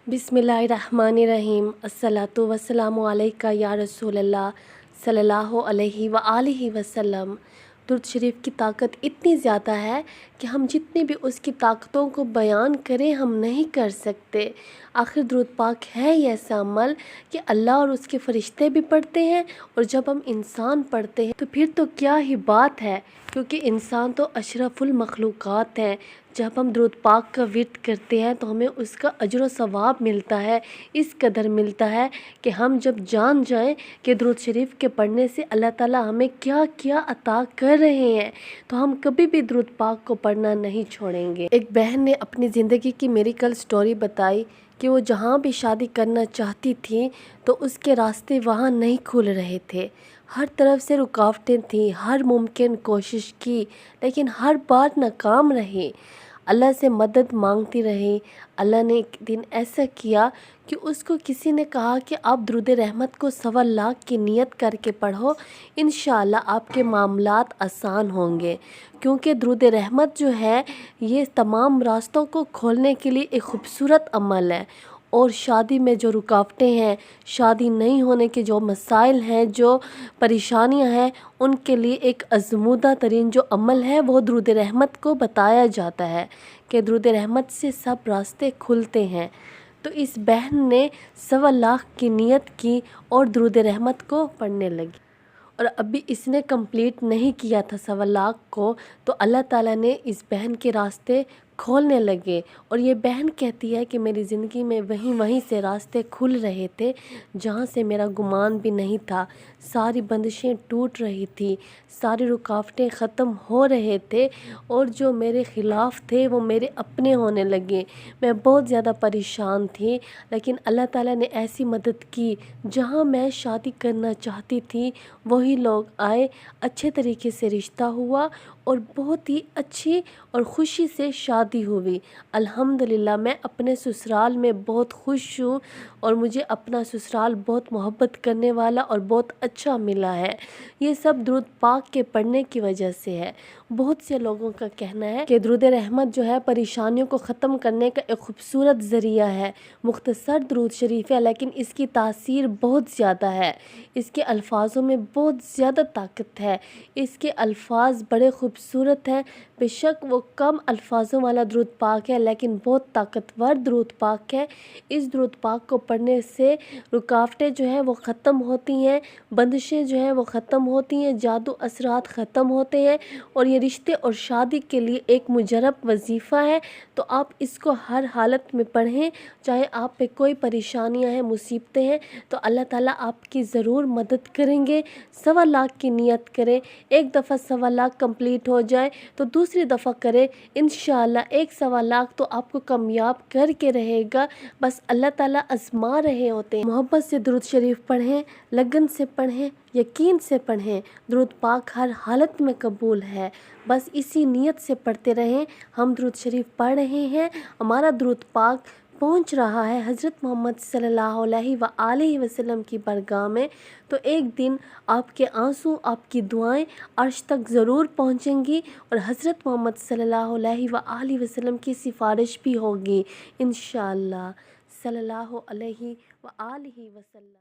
बिस्मिल्लाहिर्रहमानिर्रहीम। अस्सलातु वस्सलामु अलैका या रसूल अल्लाह सल्लल्लाहु अलैहि व आलिहि वसल्लम। दुरूद शरीफ की ताकत इतनी ज़्यादा है कि हम जितनी भी उसकी ताकतों को बयान करें हम नहीं कर सकते। आखिर दुरूद पाक है ही ऐसा अमल कि अल्लाह और उसके फ़रिश्ते भी पढ़ते हैं, और जब हम इंसान पढ़ते हैं तो फिर तो क्या ही बात है, क्योंकि इंसान तो अशरफुल मखलूक़ात हैं। जब हम दुरूद पाक का विर्द करते हैं तो हमें उसका अजर व सवाब मिलता है, इस कदर मिलता है कि हम जब जान जाएं कि दुरूद शरीफ के पढ़ने से अल्लाह ताला हमें क्या क्या अता कर रहे हैं, तो हम कभी भी दुरूद पाक को पढ़ना नहीं छोड़ेंगे। एक बहन ने अपनी ज़िंदगी की मेरी कल स्टोरी बताई कि वो जहाँ भी शादी करना चाहती थी तो उसके रास्ते वहाँ नहीं खुल रहे थे। हर तरफ से रुकावटें थी, हर मुमकिन कोशिश की लेकिन हर बार नाकाम रही। अल्लाह से मदद मांगती रही। अल्लाह ने एक दिन ऐसा किया कि उसको किसी ने कहा कि आप दुरूद रहमत को 1.25 लाख की नियत करके पढ़ो, इंशाअल्लाह आपके मामलात आसान होंगे। क्योंकि दुरूद रहमत जो है ये तमाम रास्तों को खोलने के लिए एक खूबसूरत अमल है। और शादी में जो रुकावटें हैं, शादी नहीं होने के जो मसाइल हैं, जो परेशानियां हैं, उनके लिए एक आज़मूदा तरीन जो अमल है वो दुरूद रहमत को बताया जाता है कि दुरूद रहमत से सब रास्ते खुलते हैं। तो इस बहन ने 1.25 लाख की नियत की और दुरूद रहमत को पढ़ने लगी, और अभी इसने कंप्लीट नहीं किया था 1.25 लाख को, तो अल्लाह ताला ने इस बहन के रास्ते खोलने लगे। और ये बहन कहती है कि मेरी ज़िंदगी में वहीं से रास्ते खुल रहे थे जहाँ से मेरा गुमान भी नहीं था। सारी बंदिशें टूट रही थी, सारी रुकावटें ख़त्म हो रहे थे, और जो मेरे ख़िलाफ़ थे वो मेरे अपने होने लगे। मैं बहुत ज़्यादा परेशान थी, लेकिन अल्लाह ताला ने ऐसी मदद की, जहाँ मैं शादी करना चाहती थी वही लोग आए, अच्छे तरीके से रिश्ता हुआ और बहुत ही अच्छी और ख़ुशी से शादी हुई। अल्हम्दुलिल्लाह मैं अपने ससुराल में बहुत खुश हूँ, और मुझे अपना ससुराल बहुत मोहब्बत करने वाला और बहुत अच्छा मिला है। ये सब दुरूद पाक के पढ़ने की वजह से है। बहुत से लोगों का कहना है कि दुरूद रहमत जो है परेशानियों को ख़त्म करने का एक खूबसूरत ज़रिया है। मुख्तसर दुरूद शरीफ है लेकिन इसकी तासीर बहुत ज़्यादा है। इसके अल्फाजों में बहुत ज़्यादा ताकत है। इसके अल्फाज बड़े खूबसूरत हैं। बेशक वो कम अल्फाजों वाला दुरूद पाक है लेकिन बहुत ताकतवर दुरूद पाक है। इस दुरूद पाक को पढ़ने से रुकावटें जो हैं वो ख़त्म होती हैं, बंदिशें जो हैं वो ख़त्म होती हैं, जादू असरात ख़त्म होते हैं, और ये रिश्ते और शादी के लिए एक मुजरब वजीफ़ा है। तो आप इसको हर हालत में पढ़ें, चाहे आप पे कोई परेशानियां हैं, मुसीबतें हैं, तो अल्लाह ताला आपकी ज़रूर मदद करेंगे। 1.25 लाख की नियत करें, एक दफ़ा 1.25 लाख कंप्लीट हो जाए तो दूसरी दफ़ा करें, इंशाअल्लाह एक 1.25 लाख तो आपको कामयाब करके रहेगा। बस अल्लाह ताला आज़मा रहे होते हैं। मोहब्बत से दुरूद शरीफ पढ़ें, लगन से पढ़ें, यकीन से पढ़ें। दुरूद पाक हर हालत में कबूल है। बस इसी नीयत से पढ़ते रहें। हम दुरूद शरीफ पढ़ रहे हैं, हमारा दुरूद पाक पहुंच रहा है हज़रत मोहम्मद सल्लल्लाहु अलैहि वसल्लम की बारगाह में, तो एक दिन आपके आंसू, आपकी दुआएं अर्श तक ज़रूर पहुंचेंगी, और हज़रत मोहम्मद सल्लल्लाहु अलैहि वसल्लम की सिफारिश भी होगी इंशाअल्लाह। सल्लल्लाहु अलैहि वसल्लम।